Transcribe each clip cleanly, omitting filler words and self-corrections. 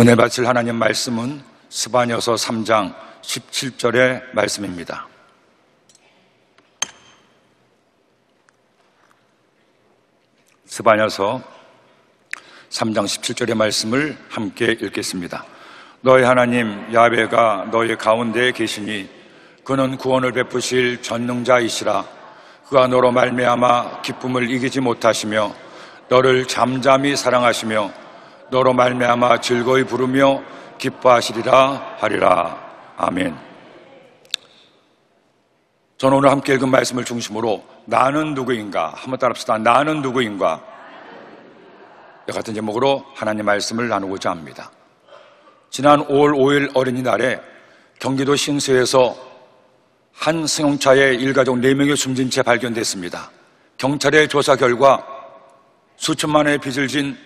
은혜 받을 하나님 말씀은 스바냐서 3장 17절의 말씀입니다. 스바냐서 3장 17절의 말씀을 함께 읽겠습니다. 너희 하나님 야훼가 너희 가운데에 계시니 그는 구원을 베푸실 전능자이시라. 그가 너로 말미암아 기쁨을 이기지 못하시며 너를 잠잠히 사랑하시며 너로 말미암아 즐거이 부르며 기뻐하시리라 하리라. 아멘. 저는 오늘 함께 읽은 말씀을 중심으로 나는 누구인가 한번 따라합시다. 나는 누구인가 같은 제목으로 하나님 말씀을 나누고자 합니다. 지난 5월 5일 어린이날에 경기도 신수에서 한 승용차에 일가족 4명이 숨진 채 발견됐습니다. 경찰의 조사 결과 수천만 원의 빚을 진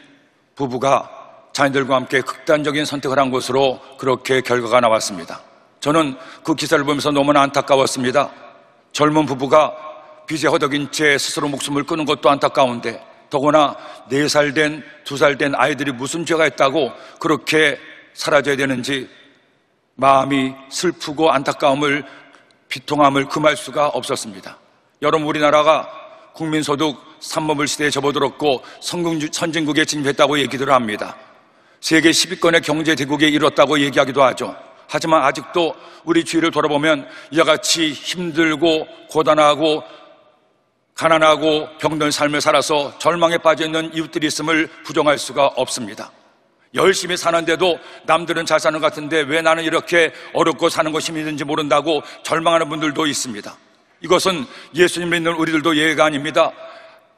부부가 자녀들과 함께 극단적인 선택을 한 것으로 그렇게 결과가 나왔습니다. 저는 그 기사를 보면서 너무나 안타까웠습니다. 젊은 부부가 빚에 허덕인 채 스스로 목숨을 끊은 것도 안타까운데 더구나 4살 된, 2살 된 아이들이 무슨 죄가 있다고 그렇게 사라져야 되는지 마음이 슬프고 안타까움을, 비통함을 금할 수가 없었습니다. 여러분, 우리나라가 국민소득 3버블 시대에 접어들었고 선진국에 진입했다고 얘기들을 합니다. 세계 10위권의 경제대국에 이뤘다고 얘기하기도 하죠. 하지만 아직도 우리 주위를 돌아보면 이와 같이 힘들고 고단하고 가난하고 병든 삶을 살아서 절망에 빠져있는 이웃들이 있음을 부정할 수가 없습니다. 열심히 사는데도 남들은 잘 사는 것 같은데 왜 나는 이렇게 어렵고 사는 것이 힘든지 모른다고 절망하는 분들도 있습니다. 이것은 예수님 믿는 우리들도 예외가 아닙니다.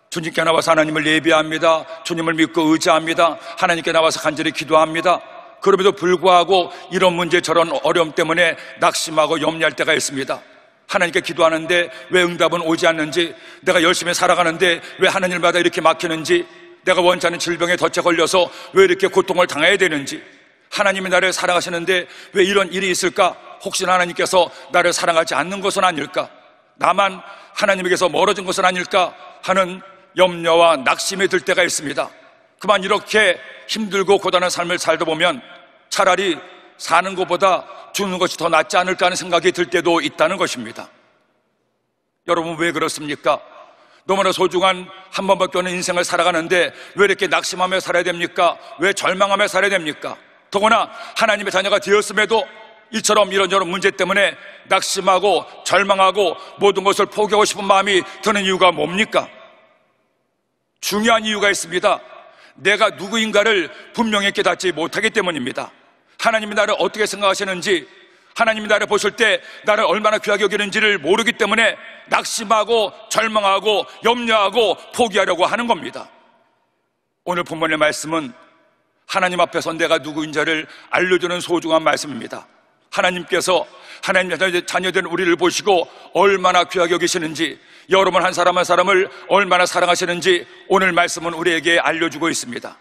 주님께 나와서 하나님을 예배합니다. 주님을 믿고 의지합니다. 하나님께 나와서 간절히 기도합니다. 그럼에도 불구하고 이런 문제 저런 어려움 때문에 낙심하고 염려할 때가 있습니다. 하나님께 기도하는데 왜 응답은 오지 않는지, 내가 열심히 살아가는데 왜 하는 일마다 이렇게 막히는지, 내가 원치 않은 질병에 덫에 걸려서 왜 이렇게 고통을 당해야 되는지, 하나님이 나를 사랑하시는데 왜 이런 일이 있을까? 혹시나 하나님께서 나를 사랑하지 않는 것은 아닐까? 나만 하나님에게서 멀어진 것은 아닐까? 하는 염려와 낙심이 들 때가 있습니다. 그만 이렇게 힘들고 고단한 삶을 살다 보면 차라리 사는 것보다 죽는 것이 더 낫지 않을까 하는 생각이 들 때도 있다는 것입니다. 여러분, 왜 그렇습니까? 너무나 소중한 한 번밖에 없는 인생을 살아가는데 왜 이렇게 낙심하며 살아야 됩니까? 왜 절망하며 살아야 됩니까? 더구나 하나님의 자녀가 되었음에도 이처럼 이런저런 문제 때문에 낙심하고 절망하고 모든 것을 포기하고 싶은 마음이 드는 이유가 뭡니까? 중요한 이유가 있습니다. 내가 누구인가를 분명히 깨닫지 못하기 때문입니다. 하나님이 나를 어떻게 생각하시는지, 하나님이 나를 보실 때 나를 얼마나 귀하게 여기는지를 모르기 때문에 낙심하고 절망하고 염려하고 포기하려고 하는 겁니다. 오늘 본문의 말씀은 하나님 앞에서 내가 누구인지를 알려주는 소중한 말씀입니다. 하나님께서 하나님 자녀된 우리를 보시고 얼마나 귀하게 여기시는지, 여러분 한 사람 한 사람을 얼마나 사랑하시는지 오늘 말씀은 우리에게 알려주고 있습니다.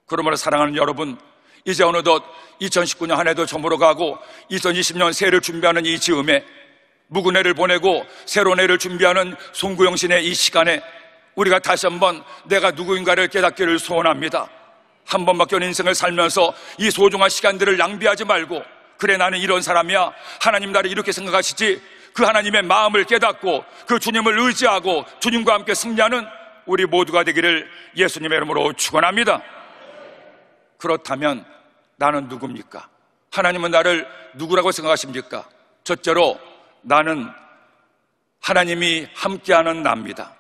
그러므로 사랑하는 여러분, 이제 어느덧 2019년 한 해도 저물어 가고 2020년 새해를 준비하는 이 즈음에, 묵은 해를 보내고 새로운 해를 준비하는 송구영신의 이 시간에 우리가 다시 한번 내가 누구인가를 깨닫기를 소원합니다. 한 번밖에 없는 인생을 살면서 이 소중한 시간들을 낭비하지 말고, 그래 나는 이런 사람이야, 하나님 나를 이렇게 생각하시지, 그 하나님의 마음을 깨닫고 그 주님을 의지하고 주님과 함께 승리하는 우리 모두가 되기를 예수님의 이름으로 축원합니다. 그렇다면 나는 누굽니까? 하나님은 나를 누구라고 생각하십니까? 첫째로 나는 하나님이 함께하는 나입니다.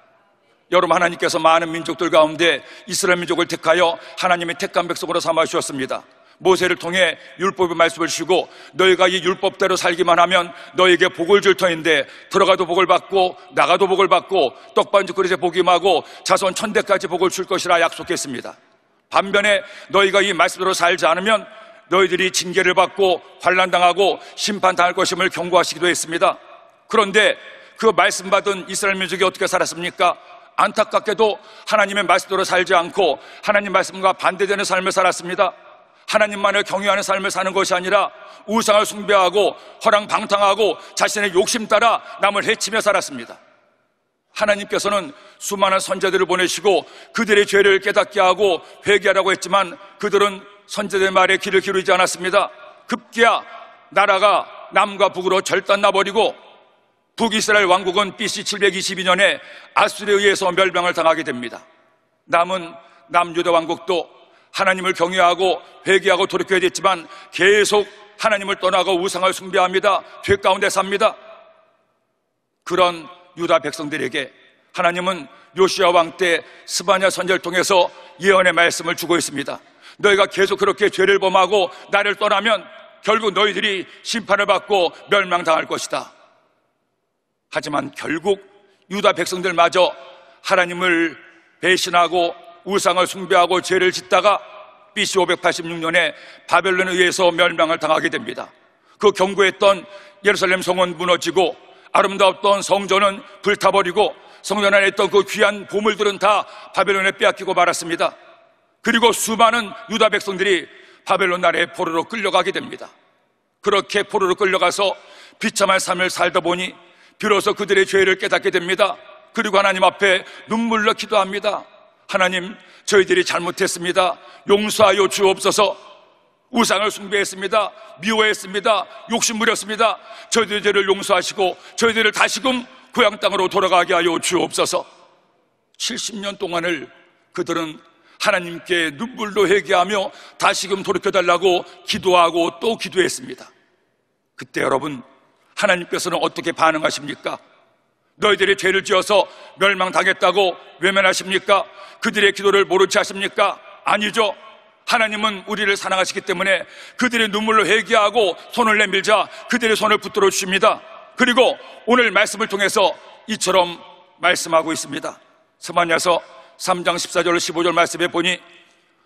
여러분, 하나님께서 많은 민족들 가운데 이스라엘 민족을 택하여 하나님의 택한 백성으로 삼아 주셨습니다. 모세를 통해 율법의 말씀을 주시고 너희가 이 율법대로 살기만 하면 너희에게 복을 줄 터인데 들어가도 복을 받고 나가도 복을 받고 떡반죽 그릇에 복임하고 자손 천대까지 복을 줄 것이라 약속했습니다. 반면에 너희가 이 말씀대로 살지 않으면 너희들이 징계를 받고 환난당하고 심판당할 것임을 경고하시기도 했습니다. 그런데 그 말씀 받은 이스라엘 민족이 어떻게 살았습니까? 안타깝게도 하나님의 말씀대로 살지 않고 하나님 말씀과 반대되는 삶을 살았습니다. 하나님만을 경외하는 삶을 사는 것이 아니라 우상을 숭배하고 허랑방탕하고 자신의 욕심 따라 남을 해치며 살았습니다. 하나님께서는 수많은 선자들을 보내시고 그들의 죄를 깨닫게 하고 회개하라고 했지만 그들은 선제된 말에 귀를 기울이지 않았습니다. 급기야 나라가 남과 북으로 절단나버리고 북이스라엘 왕국은 BC 722년에 아수르에 의해서 멸망을 당하게 됩니다. 남은 남유다 왕국도 하나님을 경외하고 회개하고 돌이켜야 됐지만 계속 하나님을 떠나고 우상을 숭배합니다. 죄 가운데 삽니다. 그런 유다 백성들에게 하나님은 요시야 왕 때 스바냐 선지자를 통해서 예언의 말씀을 주고 있습니다. 너희가 계속 그렇게 죄를 범하고 나를 떠나면 결국 너희들이 심판을 받고 멸망당할 것이다. 하지만 결국 유다 백성들마저 하나님을 배신하고 우상을 숭배하고 죄를 짓다가 BC 586년에 바벨론에 의해서 멸망을 당하게 됩니다. 그 견고했던 예루살렘 성은 무너지고 아름다웠던 성전은 불타버리고 성전 안에 있던 그 귀한 보물들은 다 바벨론에 빼앗기고 말았습니다. 그리고 수많은 유다 백성들이 바벨론 나라에 포로로 끌려가게 됩니다. 그렇게 포로로 끌려가서 비참한 삶을 살다 보니 비로소 그들의 죄를 깨닫게 됩니다. 그리고 하나님 앞에 눈물로 기도합니다. 하나님, 저희들이 잘못했습니다. 용서하여 주옵소서. 우상을 숭배했습니다. 미워했습니다. 욕심부렸습니다. 저희들의 죄를 용서하시고 저희들을 다시금 고향 땅으로 돌아가게 하여 주옵소서. 70년 동안을 그들은 하나님께 눈물로 회개하며 다시금 돌이켜달라고 기도하고 또 기도했습니다. 그때 여러분, 하나님께서는 어떻게 반응하십니까? 너희들이 죄를 지어서 멸망당했다고 외면하십니까? 그들의 기도를 모르지 하십니까? 아니죠. 하나님은 우리를 사랑하시기 때문에 그들의 눈물로 회개하고 손을 내밀자 그들의 손을 붙들어 주십니다. 그리고 오늘 말씀을 통해서 이처럼 말씀하고 있습니다. 스바냐서 3장 14절 15절 말씀에 보니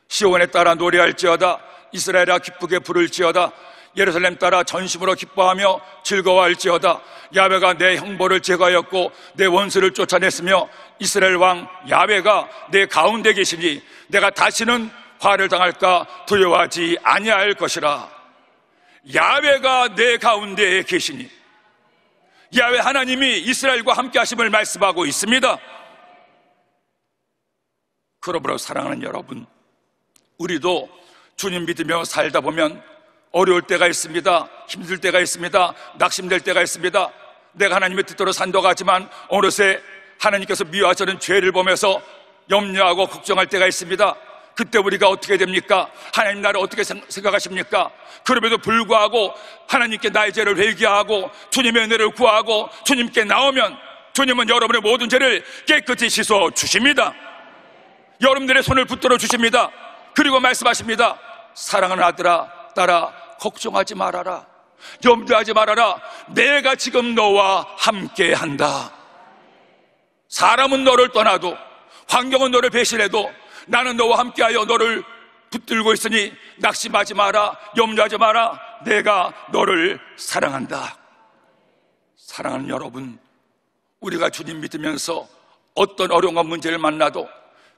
시온에 따라 노래할지어다, 이스라엘아 기쁘게 부를지어다, 예루살렘 따라 전심으로 기뻐하며 즐거워할지어다. 야훼가 내 형벌을 제거하였고 내 원수를 쫓아냈으며 이스라엘 왕 야훼가 내 가운데 계시니 내가 다시는 화를 당할까 두려워하지 아니할 것이라. 야훼가 내 가운데 계시니, 야훼 하나님이 이스라엘과 함께 하심을 말씀하고 있습니다. 그러므로 사랑하는 여러분, 우리도 주님 믿으며 살다 보면 어려울 때가 있습니다. 힘들 때가 있습니다. 낙심될 때가 있습니다. 내가 하나님의 뜻대로 산다고하지만 어느새 하나님께서 미워하시는 죄를 보면서 염려하고 걱정할 때가 있습니다. 그때 우리가 어떻게 됩니까? 하나님 나를 어떻게 생각하십니까? 그럼에도 불구하고 하나님께 나의 죄를 회개하고 주님의 은혜를 구하고 주님께 나오면 주님은 여러분의 모든 죄를 깨끗이 씻어 주십니다. 여러분들의 손을 붙들어 주십니다. 그리고 말씀하십니다. 사랑하는 아들아, 딸아, 걱정하지 말아라. 염려하지 말아라. 내가 지금 너와 함께 한다. 사람은 너를 떠나도, 환경은 너를 배신해도 나는 너와 함께하여 너를 붙들고 있으니 낙심하지 마라. 염려하지 마라. 내가 너를 사랑한다. 사랑하는 여러분, 우리가 주님 믿으면서 어떤 어려움과 문제를 만나도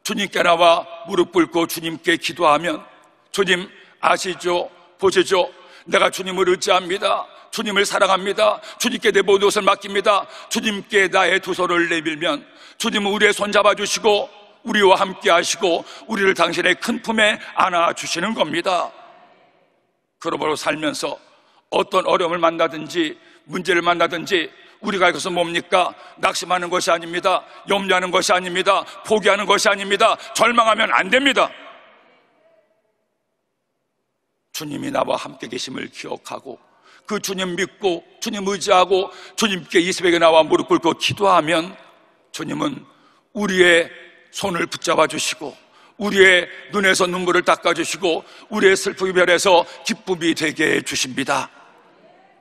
주님께 나와 무릎 꿇고 주님께 기도하면, 주님 아시죠? 보시죠? 내가 주님을 의지합니다. 주님을 사랑합니다. 주님께 내 모든 것을 맡깁니다. 주님께 나의 두 손을 내밀면 주님은 우리의 손 잡아주시고 우리와 함께 하시고 우리를 당신의 큰 품에 안아주시는 겁니다. 그러므로 살면서 어떤 어려움을 만나든지 문제를 만나든지 우리가 할 것은 뭡니까? 낙심하는 것이 아닙니다. 염려하는 것이 아닙니다. 포기하는 것이 아닙니다. 절망하면 안 됩니다. 주님이 나와 함께 계심을 기억하고 그 주님 믿고 주님 의지하고 주님께 이 새벽에 나와 무릎 꿇고 기도하면 주님은 우리의 손을 붙잡아 주시고 우리의 눈에서 눈물을 닦아 주시고 우리의 슬픔이 변해서 기쁨이 되게 해 주십니다.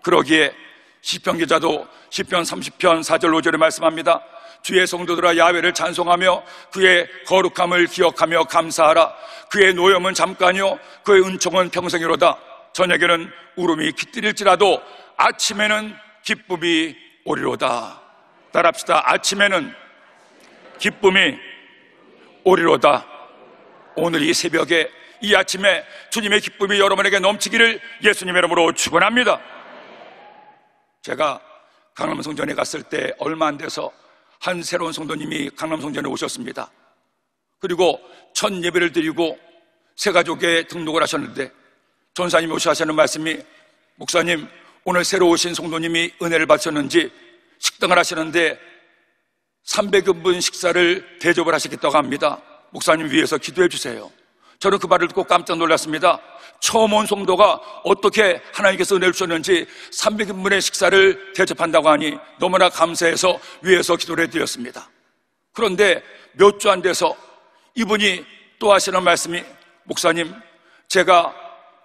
그러기에 시편 기자도 시편 30편 4절 5절에 말씀합니다. 주의 성도들아 야훼를 찬송하며 그의 거룩함을 기억하며 감사하라. 그의 노염은 잠깐이요 그의 은총은 평생이로다. 저녁에는 울음이 깃들일지라도 아침에는 기쁨이 오리로다. 따라합시다. 아침에는 기쁨이 오리로다. 오늘 이 새벽에 이 아침에 주님의 기쁨이 여러분에게 넘치기를 예수님의 이름으로 축원합니다. 제가 강남성전에 갔을 때 얼마 안 돼서 한 새로운 성도님이 강남성전에 오셨습니다. 그리고 첫 예배를 드리고 새가족에 등록을 하셨는데 전사님이 오셔 하시는 말씀이, 목사님, 오늘 새로 오신 성도님이 은혜를 받으셨는지 식당을 하시는데 300인분 식사를 대접을 하시겠다고 합니다. 목사님 위해서 기도해 주세요. 저는 그 말을 듣고 깜짝 놀랐습니다. 처음 온 성도가 어떻게 하나님께서 은혜를 주셨는지 300인분의 식사를 대접한다고 하니 너무나 감사해서 위해서 기도를 해드렸습니다. 그런데 몇 주 안 돼서 이분이 또 하시는 말씀이, 목사님, 제가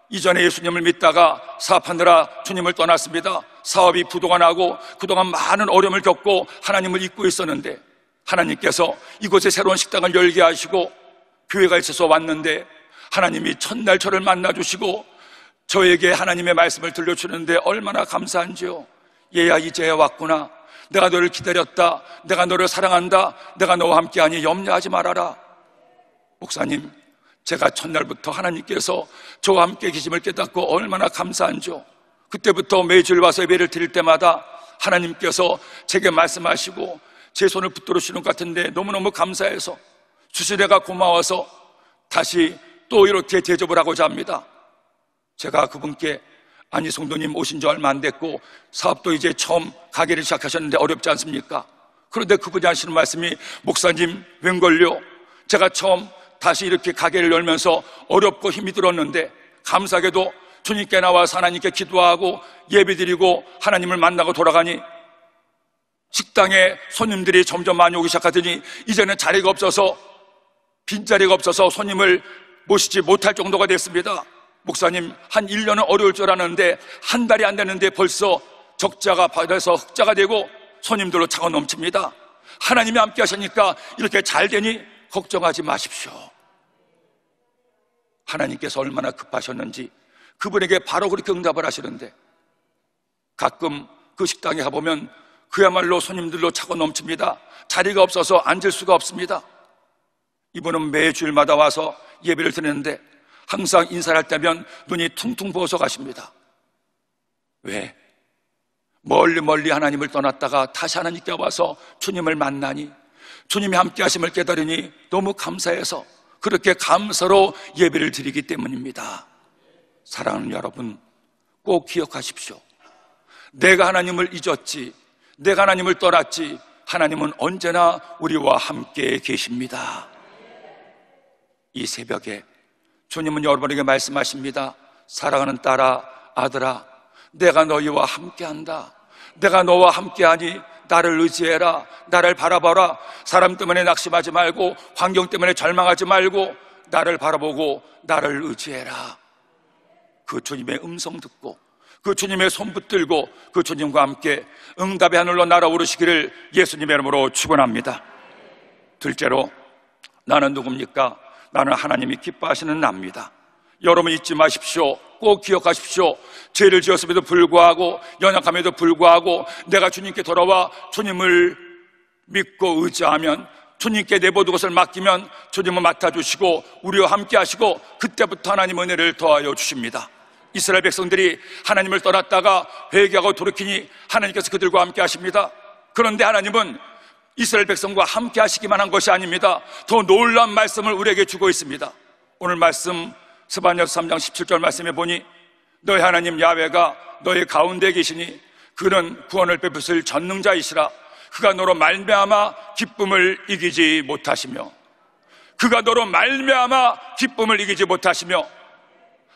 이전에 예수님을 믿다가 사업하느라 주님을 떠났습니다. 사업이 부도가 나고 그동안 많은 어려움을 겪고 하나님을 잊고 있었는데 하나님께서 이곳에 새로운 식당을 열게 하시고 교회가 있어서 왔는데 하나님이 첫날 저를 만나주시고 저에게 하나님의 말씀을 들려주는데 얼마나 감사한지요. 얘야, 이제 왔구나. 내가 너를 기다렸다. 내가 너를 사랑한다. 내가 너와 함께하니 염려하지 말아라. 목사님, 제가 첫날부터 하나님께서 저와 함께 계심을 깨닫고 얼마나 감사한지요. 그때부터 매주일 와서 예배를 드릴 때마다 하나님께서 제게 말씀하시고 제 손을 붙들어 주시는 것 같은데 너무너무 감사해서 주시내가 고마워서 다시 또 이렇게 대접을 하고자 합니다. 제가 그분께, 아니 성도님 오신 지 얼마 안 됐고 사업도 이제 처음 가게를 시작하셨는데 어렵지 않습니까? 그런데 그분이 하시는 말씀이, 목사님, 웬걸요? 제가 처음 다시 이렇게 가게를 열면서 어렵고 힘이 들었는데 감사하게도 주님께 나와서 하나님께 기도하고 예배드리고 하나님을 만나고 돌아가니 식당에 손님들이 점점 많이 오기 시작하더니 이제는 자리가 없어서, 빈자리가 없어서 손님을 모시지 못할 정도가 됐습니다. 목사님, 한 1년은 어려울 줄 알았는데 한 달이 안 됐는데 벌써 적자가 받아서 흑자가 되고 손님들로 차고 넘칩니다. 하나님이 함께 하시니까 이렇게 잘 되니 걱정하지 마십시오. 하나님께서 얼마나 급하셨는지 그분에게 바로 그렇게 응답을 하시는데 가끔 그 식당에 가보면 그야말로 손님들로 차고 넘칩니다. 자리가 없어서 앉을 수가 없습니다. 이분은 매주일마다 와서 예배를 드리는데 항상 인사를 할 때면 눈이 퉁퉁 부어서 가십니다. 왜? 멀리 하나님을 떠났다가 다시 하나님께 와서 주님을 만나니 주님이 함께 하심을 깨달으니 너무 감사해서 그렇게 감사로 예배를 드리기 때문입니다. 사랑하는 여러분, 꼭 기억하십시오. 내가 하나님을 잊었지, 내가 하나님을 떠났지, 하나님은 언제나 우리와 함께 계십니다. 이 새벽에 주님은 여러분에게 말씀하십니다. 사랑하는 딸아, 아들아, 내가 너희와 함께한다. 내가 너와 함께하니 나를 의지해라. 나를 바라봐라. 사람 때문에 낙심하지 말고 환경 때문에 절망하지 말고 나를 바라보고 나를 의지해라. 그 주님의 음성 듣고 그 주님의 손 붙들고 그 주님과 함께 응답의 하늘로 날아오르시기를 예수님의 이름으로 축원합니다. 둘째로, 나는 누굽니까? 나는 하나님이 기뻐하시는 나입니다. 여러분 잊지 마십시오. 꼭 기억하십시오. 죄를 지었음에도 불구하고, 연약함에도 불구하고 내가 주님께 돌아와 주님을 믿고 의지하면, 주님께 내모든 것을 맡기면 주님은 맡아주시고 우리와 함께 하시고 그때부터 하나님 은혜를 더하여 주십니다. 이스라엘 백성들이 하나님을 떠났다가 회개하고 돌이키니 하나님께서 그들과 함께 하십니다. 그런데 하나님은 이스라엘 백성과 함께 하시기만 한 것이 아닙니다. 더 놀라운 말씀을 우리에게 주고 있습니다. 오늘 말씀 스바냐서 3장 17절 말씀에 보니 너희 하나님 야훼가 너희 가운데 계시니 그는 구원을 베푸실 전능자이시라. 그가 너로 말미암아 기쁨을 이기지 못하시며, 그가 너로 말미암아 기쁨을 이기지 못하시며,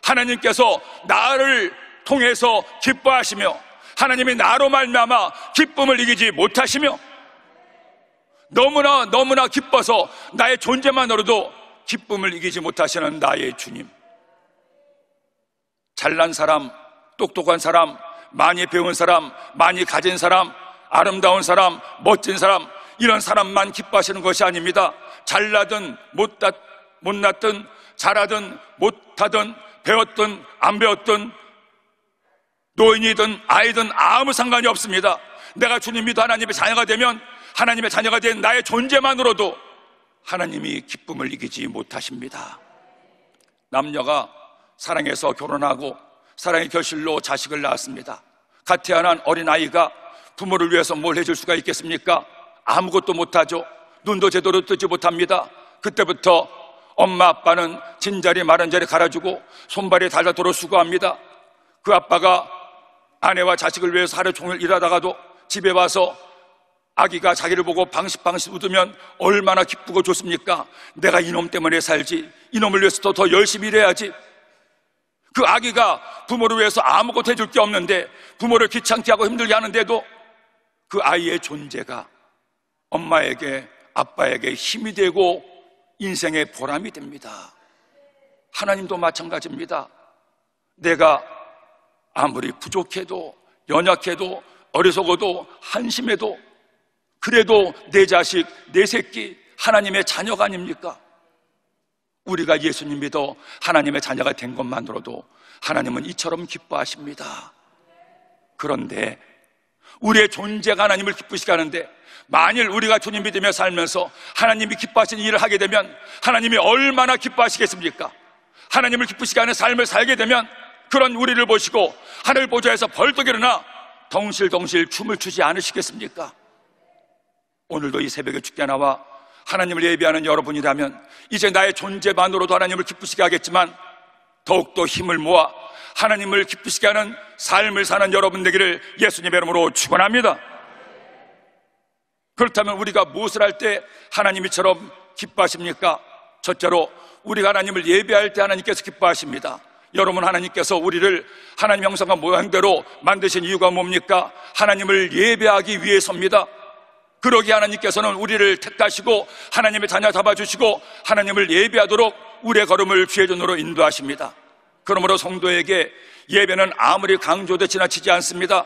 하나님께서 나를 통해서 기뻐하시며 하나님이 나로 말미암아 기쁨을 이기지 못하시며, 너무나 기뻐서 나의 존재만으로도 기쁨을 이기지 못하시는 나의 주님. 잘난 사람, 똑똑한 사람, 많이 배운 사람, 많이 가진 사람, 아름다운 사람, 멋진 사람, 이런 사람만 기뻐하시는 것이 아닙니다. 잘나든 못났든 잘하든 못하든 배웠든 안 배웠든 노인이든 아이든 아무 상관이 없습니다. 내가 주님 믿어 하나님의 자녀가 되면, 하나님의 자녀가 된 나의 존재만으로도 하나님이 기쁨을 이기지 못하십니다. 남녀가 사랑해서 결혼하고 사랑의 결실로 자식을 낳았습니다. 갓 태어난 어린아이가 부모를 위해서 뭘 해줄 수가 있겠습니까? 아무것도 못하죠. 눈도 제대로 뜨지 못합니다. 그때부터 엄마 아빠는 진자리 마른 자리 갈아주고 손발이 닳도록 수고합니다. 그 아빠가 아내와 자식을 위해서 하루 종일 일하다가도 집에 와서 아기가 자기를 보고 방긋방긋 웃으면 얼마나 기쁘고 좋습니까? 내가 이놈 때문에 살지, 이놈을 위해서 더 열심히 일해야지. 그 아기가 부모를 위해서 아무것도 해줄 게 없는데, 부모를 귀찮게 하고 힘들게 하는데도 그 아이의 존재가 엄마에게, 아빠에게 힘이 되고 인생의 보람이 됩니다. 하나님도 마찬가지입니다. 내가 아무리 부족해도, 연약해도, 어리석어도, 한심해도, 그래도 내 자식, 내 새끼 하나님의 자녀가 아닙니까? 우리가 예수님 믿어 하나님의 자녀가 된 것만으로도 하나님은 이처럼 기뻐하십니다. 그런데 우리의 존재가 하나님을 기쁘시게 하는데, 만일 우리가 주님 믿으며 살면서 하나님이 기뻐하시는 일을 하게 되면 하나님이 얼마나 기뻐하시겠습니까? 하나님을 기쁘시게 하는 삶을 살게 되면 그런 우리를 보시고 하늘 보좌에서 벌떡 일어나 덩실덩실 춤을 추지 않으시겠습니까? 오늘도 이 새벽에 주께 나와 하나님을 예배하는 여러분이라면 이제 나의 존재만으로도 하나님을 기쁘시게 하겠지만 더욱더 힘을 모아 하나님을 기쁘시게 하는 삶을 사는 여러분 되기를 예수님의 이름으로 축원합니다. 그렇다면 우리가 무엇을 할 때 하나님이처럼 기뻐하십니까? 첫째로 우리가 하나님을 예배할 때 하나님께서 기뻐하십니다. 여러분, 하나님께서 우리를 하나님 형상과 모양대로 만드신 이유가 뭡니까? 하나님을 예배하기 위해서입니다. 그러기에 하나님께서는 우리를 택하시고 하나님의 자녀 잡아주시고 하나님을 예배하도록 우리의 걸음을 주의 전으로 인도하십니다. 그러므로 성도에게 예배는 아무리 강조돼 지나치지 않습니다.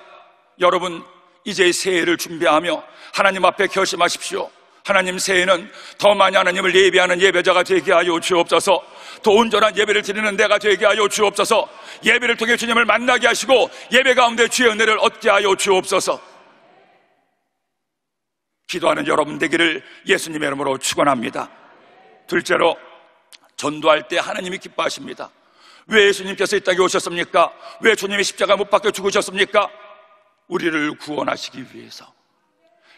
여러분, 이제 새해를 준비하며 하나님 앞에 결심하십시오. 하나님, 새해는 더 많이 하나님을 예배하는 예배자가 되게 하여 주옵소서. 더 온전한 예배를 드리는 데가 되게 하여 주옵소서. 예배를 통해 주님을 만나게 하시고 예배 가운데 주의 은혜를 얻게 하여 주옵소서. 기도하는 여러분 되기를 예수님의 이름으로 축원합니다. 둘째로, 전도할 때 하나님이 기뻐하십니다. 왜 예수님께서 이 땅에 오셨습니까? 왜 주님이 십자가 못 박혀 죽으셨습니까? 우리를 구원하시기 위해서.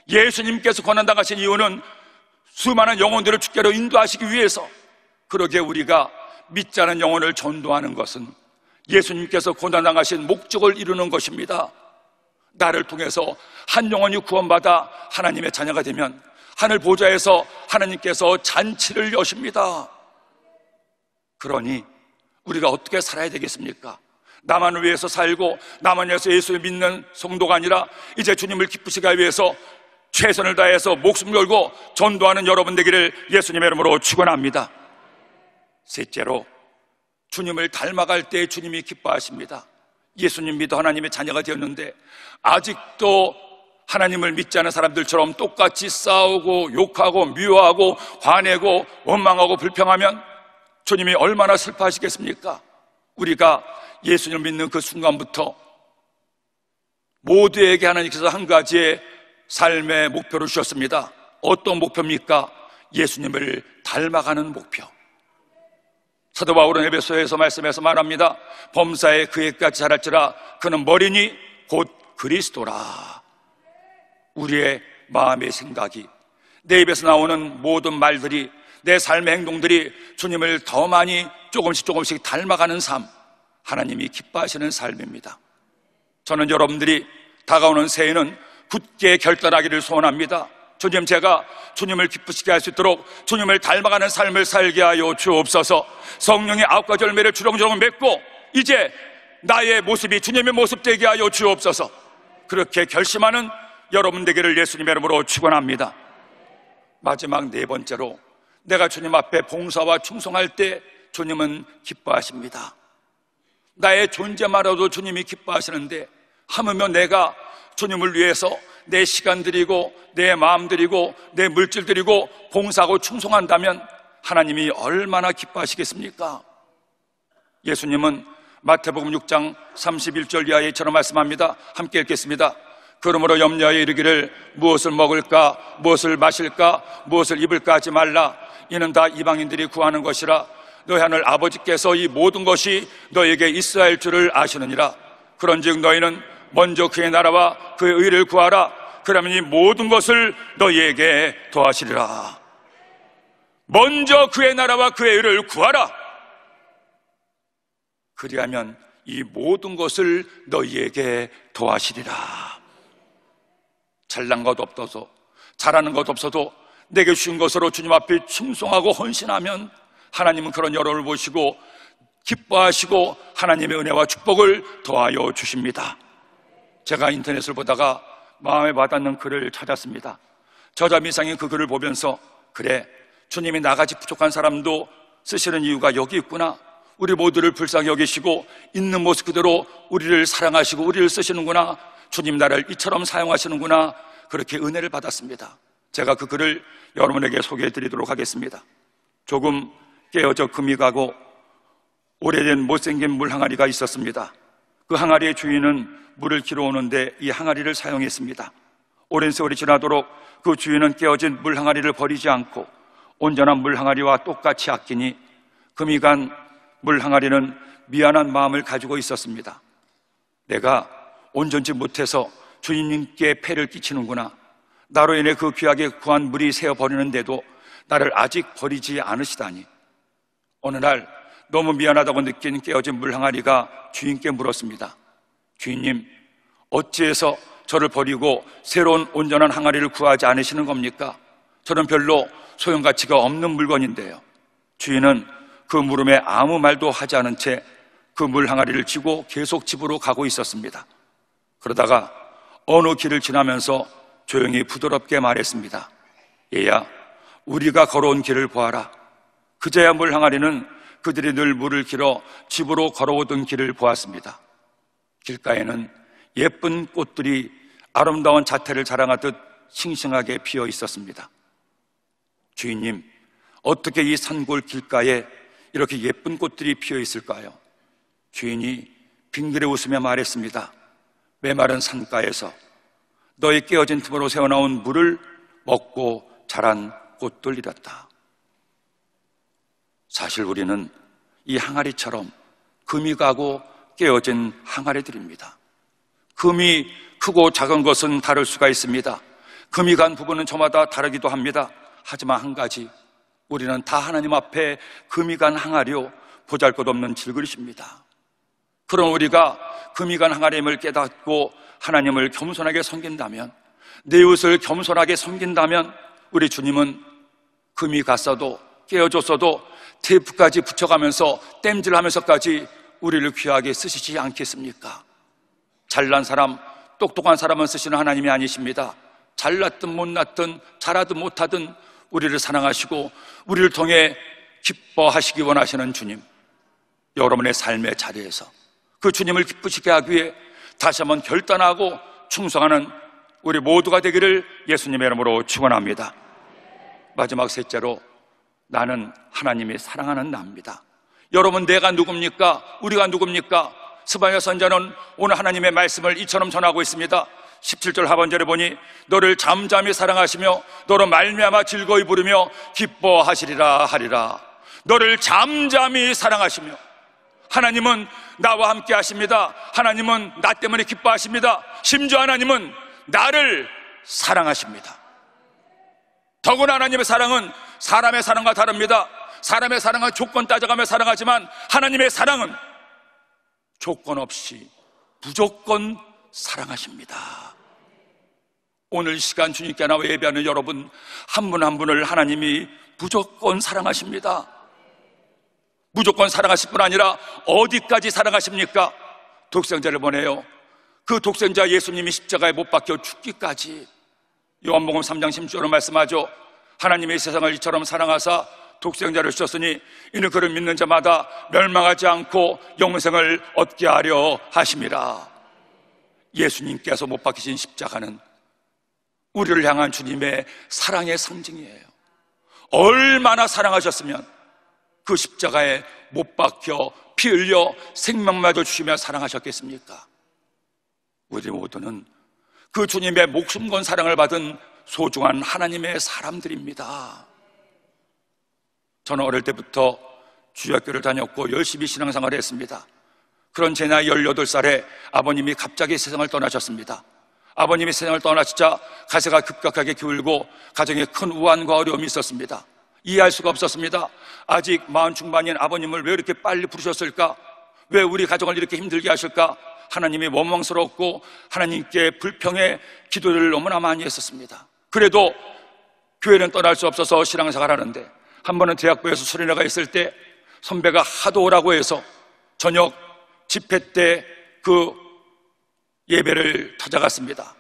예수님께서 고난당하신 이유는 수많은 영혼들을 주께로 인도하시기 위해서. 그러기에 우리가 믿지 않은 영혼을 전도하는 것은 예수님께서 고난당하신 목적을 이루는 것입니다. 나를 통해서 한 영혼이 구원받아 하나님의 자녀가 되면 하늘 보좌에서 하나님께서 잔치를 여십니다. 그러니 우리가 어떻게 살아야 되겠습니까? 나만을 위해서 살고 나만 위해서 예수를 믿는 성도가 아니라 이제 주님을 기쁘시게 하기 위해서 최선을 다해서 목숨 걸고 전도하는 여러분 되기를 예수님의 이름으로 축원합니다. 셋째로, 주님을 닮아갈 때 주님이 기뻐하십니다. 예수님 믿어 하나님의 자녀가 되었는데 아직도 하나님을 믿지 않은 사람들처럼 똑같이 싸우고 욕하고 미워하고 화내고 원망하고 불평하면 주님이 얼마나 슬퍼하시겠습니까? 우리가 예수님을 믿는 그 순간부터 모두에게 하나님께서 한 가지의 삶의 목표를 주셨습니다. 어떤 목표입니까? 예수님을 닮아가는 목표. 사도 바울은 에베소에서 말씀해서 말합니다. 범사에 그에까지 자랄지라 그는 머리니 곧 그리스도라. 우리의 마음의 생각이, 내 입에서 나오는 모든 말들이, 내 삶의 행동들이 주님을 더 많이 조금씩 닮아가는 삶, 하나님이 기뻐하시는 삶입니다. 저는 여러분들이 다가오는 새해는 굳게 결단하기를 소원합니다. 주님, 제가 주님을 기쁘시게 할 수 있도록 주님을 닮아가는 삶을 살게 하여 주옵소서. 성령의 9가지 열매를 주렁주렁 맺고 이제 나의 모습이 주님의 모습 되게 하여 주옵소서. 그렇게 결심하는 여러분 되기를 예수님의 이름으로 축원합니다. 마지막 네 번째로, 내가 주님 앞에 봉사와 충성할 때 주님은 기뻐하십니다. 나의 존재만으로도 주님이 기뻐하시는데 하물며 내가 주님을 위해서 내 시간 드리고 내 마음 드리고 내 물질 드리고 봉사하고 충성한다면 하나님이 얼마나 기뻐하시겠습니까? 예수님은 마태복음 6장 31절 이하에 이처럼 말씀합니다. 함께 읽겠습니다. 그러므로 염려하여 이르기를 무엇을 먹을까, 무엇을 마실까, 무엇을 입을까 하지 말라. 이는 다 이방인들이 구하는 것이라. 너희 하늘 아버지께서 이 모든 것이 너에게 있어야 할 줄을 아시느니라. 그런즉 너희는 먼저 그의 나라와 그의 의를 구하라. 그러면 이 모든 것을 너희에게 더하시리라. 먼저 그의 나라와 그의 의를 구하라. 그리하면 이 모든 것을 너희에게 더하시리라. 잘난 것 없어도, 잘하는 것 없어도 내게 주신 것으로 주님 앞에 충성하고 헌신하면 하나님은 그런 여러분을 보시고 기뻐하시고 하나님의 은혜와 축복을 더하여 주십니다. 제가 인터넷을 보다가 마음에 와닿는 글을 찾았습니다. 저자 미상이 그 글을 보면서, 그래, 주님이 나같이 부족한 사람도 쓰시는 이유가 여기 있구나. 우리 모두를 불쌍히 여기시고 있는 모습 그대로 우리를 사랑하시고 우리를 쓰시는구나. 주님 나를 이처럼 사용하시는구나. 그렇게 은혜를 받았습니다. 제가 그 글을 여러분에게 소개해 드리도록 하겠습니다. 조금 깨어져 금이 가고 오래된 못생긴 물 항아리가 있었습니다. 그 항아리의 주인은 물을 길어오는데 이 항아리를 사용했습니다. 오랜 세월이 지나도록 그 주인은 깨어진 물 항아리를 버리지 않고 온전한 물 항아리와 똑같이 아끼니 금이 간 물 항아리는 미안한 마음을 가지고 있었습니다. 내가 온전치 못해서 주인님께 폐를 끼치는구나. 나로 인해 그 귀하게 구한 물이 새어버리는데도 나를 아직 버리지 않으시다니. 어느 날 너무 미안하다고 느낀 깨어진 물 항아리가 주인께 물었습니다. 주인님, 어찌해서 저를 버리고 새로운 온전한 항아리를 구하지 않으시는 겁니까? 저는 별로 소용가치가 없는 물건인데요. 주인은 그 물음에 아무 말도 하지 않은 채 그 물 항아리를 쥐고 계속 집으로 가고 있었습니다. 그러다가 어느 길을 지나면서 조용히 부드럽게 말했습니다. 얘야, 우리가 걸어온 길을 보아라. 그제야 물 항아리는 그들이 늘 물을 길어 집으로 걸어오던 길을 보았습니다. 길가에는 예쁜 꽃들이 아름다운 자태를 자랑하듯 싱싱하게 피어 있었습니다. 주인님, 어떻게 이 산골 길가에 이렇게 예쁜 꽃들이 피어 있을까요? 주인이 빙그레 웃으며 말했습니다. 메마른 산가에서 너의 깨어진 틈으로 새어나온 물을 먹고 자란 꽃들이었다. 사실 우리는 이 항아리처럼 금이 가고 깨어진 항아리들입니다. 금이 크고 작은 것은 다를 수가 있습니다. 금이 간 부분은 저마다 다르기도 합니다. 하지만 한 가지, 우리는 다 하나님 앞에 금이 간 항아리요 보잘것없는 질그릇입니다. 그럼 우리가 금이 간 항아리임을 깨닫고 하나님을 겸손하게 섬긴다면, 내 이웃을 겸손하게 섬긴다면 우리 주님은 금이 갔어도 깨어졌어도 테이프까지 붙여가면서 땜질하면서까지 우리를 귀하게 쓰시지 않겠습니까? 잘난 사람, 똑똑한 사람은 쓰시는 하나님이 아니십니다. 잘났든 못났든 잘하든 못하든 우리를 사랑하시고 우리를 통해 기뻐하시기 원하시는 주님, 여러분의 삶의 자리에서 그 주님을 기쁘시게 하기 위해 다시 한번 결단하고 충성하는 우리 모두가 되기를 예수님의 이름으로 축원합니다. 마지막 셋째로, 나는 하나님이 사랑하는 나입니다. 여러분, 내가 누굽니까? 우리가 누굽니까? 스바냐 선자는 오늘 하나님의 말씀을 이처럼 전하고 있습니다. 17절 하반절에 보니 너를 잠잠히 사랑하시며 너로 말미암아 즐거이 부르며 기뻐하시리라 하리라. 너를 잠잠히 사랑하시며, 하나님은 나와 함께 하십니다. 하나님은 나 때문에 기뻐하십니다. 심지어 하나님은 나를 사랑하십니다. 더구나 하나님의 사랑은 사람의 사랑과 다릅니다. 사람의 사랑은 조건 따져가며 사랑하지만 하나님의 사랑은 조건 없이 무조건 사랑하십니다. 오늘 시간 주님께 나와 예배하는 여러분 한 분 한 분을 하나님이 무조건 사랑하십니다. 무조건 사랑하실 뿐 아니라 어디까지 사랑하십니까? 독생자를 보내요. 그 독생자 예수님이 십자가에 못 박혀 죽기까지. 요한복음 3장 16절로 말씀하죠. 하나님의 세상을 이처럼 사랑하사 독생자를 주셨으니 이는 그를 믿는 자마다 멸망하지 않고 영생을 얻게 하려 하심이라. 예수님께서 못 박히신 십자가는 우리를 향한 주님의 사랑의 상징이에요. 얼마나 사랑하셨으면 그 십자가에 못 박혀 피 흘려 생명마저 주시며 사랑하셨겠습니까? 우리 모두는 그 주님의 목숨 건 사랑을 받은 소중한 하나님의 사람들입니다. 저는 어릴 때부터 주일학교를 다녔고 열심히 신앙생활을 했습니다. 그런 제 나이 18살에 아버님이 갑자기 세상을 떠나셨습니다. 아버님이 세상을 떠나시자 가세가 급격하게 기울고 가정에 큰 우환과 어려움이 있었습니다. 이해할 수가 없었습니다. 아직 40 중반인 아버님을 왜 이렇게 빨리 부르셨을까? 왜 우리 가정을 이렇게 힘들게 하실까? 하나님이 원망스럽고 하나님께 불평의 기도를 너무나 많이 했었습니다. 그래도 교회는 떠날 수 없어서 신앙생활 하는데, 한 번은 대학부에서 수련회가 있을 때 선배가 하도 오라고 해서 저녁 집회 때 그 예배를 찾아갔습니다.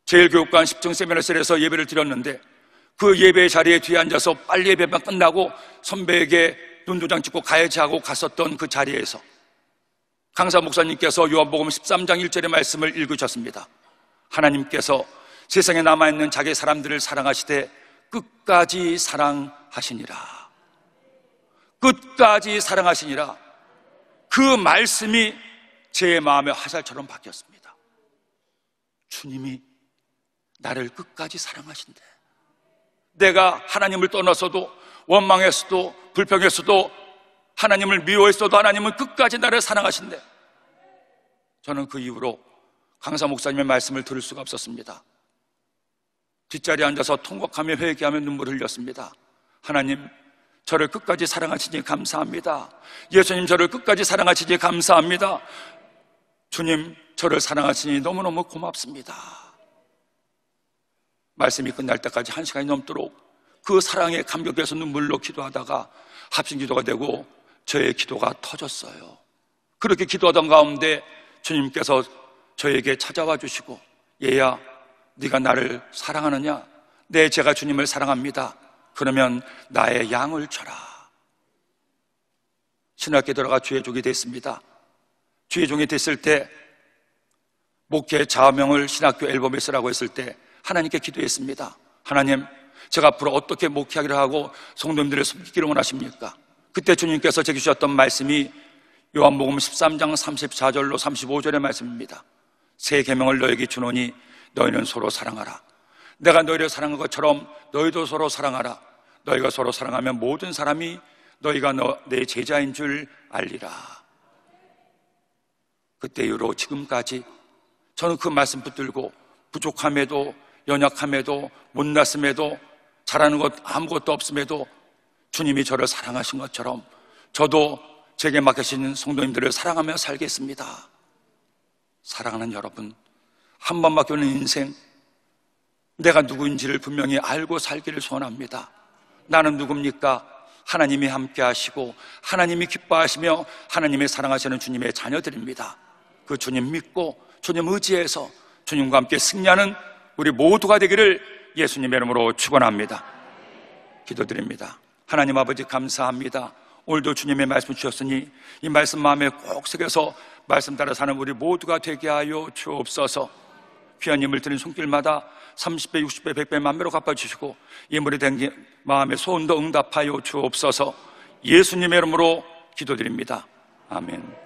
제일교육관 10층 세미나실에서 예배를 드렸는데, 그 예배 자리에 뒤에 앉아서 빨리 예배만 끝나고 선배에게 눈도장 찍고 가야지 하고 갔었던 그 자리에서 강사 목사님께서 요한복음 13장 1절의 말씀을 읽으셨습니다. 하나님께서 세상에 남아있는 자기 사람들을 사랑하시되 끝까지 사랑하시니라. 끝까지 사랑하시니라. 그 말씀이 제 마음의 화살처럼 바뀌었습니다. 주님이 나를 끝까지 사랑하신대. 내가 하나님을 떠나서도, 원망했어도, 불평했어도, 하나님을 미워했어도 하나님은 끝까지 나를 사랑하신대. 저는 그 이후로 강사 목사님의 말씀을 들을 수가 없었습니다. 뒷자리에 앉아서 통곡하며 회개하며 눈물을 흘렸습니다. 하나님, 저를 끝까지 사랑하시니 감사합니다. 예수님, 저를 끝까지 사랑하시니 감사합니다. 주님, 저를 사랑하시니 너무너무 고맙습니다. 말씀이 끝날 때까지 1시간이 넘도록 그 사랑에 감격해서 눈물로 기도하다가 합심기도가 되고 저의 기도가 터졌어요. 그렇게 기도하던 가운데 주님께서 저에게 찾아와 주시고, 얘야, 네가 나를 사랑하느냐? 네, 제가 주님을 사랑합니다. 그러면 나의 양을 쳐라. 신학교에 들어가 주의 종이 됐습니다. 주의 종이 됐을 때 목회 좌명을 신학교 앨범에 쓰라고 했을 때 하나님께 기도했습니다. 하나님, 제가 앞으로 어떻게 목회하기를 하고 성도님들을 섬기기를 원하십니까? 그때 주님께서 제게 주셨던 말씀이 요한복음 13장 34절로 35절의 말씀입니다. 새 계명을 너에게 주노니 너희는 서로 사랑하라. 내가 너희를 사랑한 것처럼 너희도 서로 사랑하라. 너희가 서로 사랑하면 모든 사람이 너희가 내 제자인 줄 알리라. 그때 이후로 지금까지 저는 그 말씀 붙들고 부족함에도, 연약함에도, 못났음에도, 잘하는 것 아무것도 없음에도 주님이 저를 사랑하신 것처럼 저도 제게 맡기신 성도님들을 사랑하며 살겠습니다. 사랑하는 여러분, 한 번밖에 없는 인생, 내가 누구인지를 분명히 알고 살기를 소원합니다. 나는 누굽니까? 하나님이 함께 하시고 하나님이 기뻐하시며 하나님이 사랑하시는 주님의 자녀들입니다. 그 주님 믿고 주님 의지해서 주님과 함께 승리하는 우리 모두가 되기를 예수님의 이름으로 축원합니다. 기도드립니다. 하나님 아버지, 감사합니다. 오늘도 주님의 말씀 주셨으니 이 말씀 마음에 꼭 새겨서 말씀 따라 사는 우리 모두가 되게 하여 주옵소서. 귀한 예물 드린 손길마다 30배, 60배, 100배, 만배로 갚아주시고 예물이 된 마음의 소원도 응답하여 주옵소서. 예수님의 이름으로 기도드립니다. 아멘.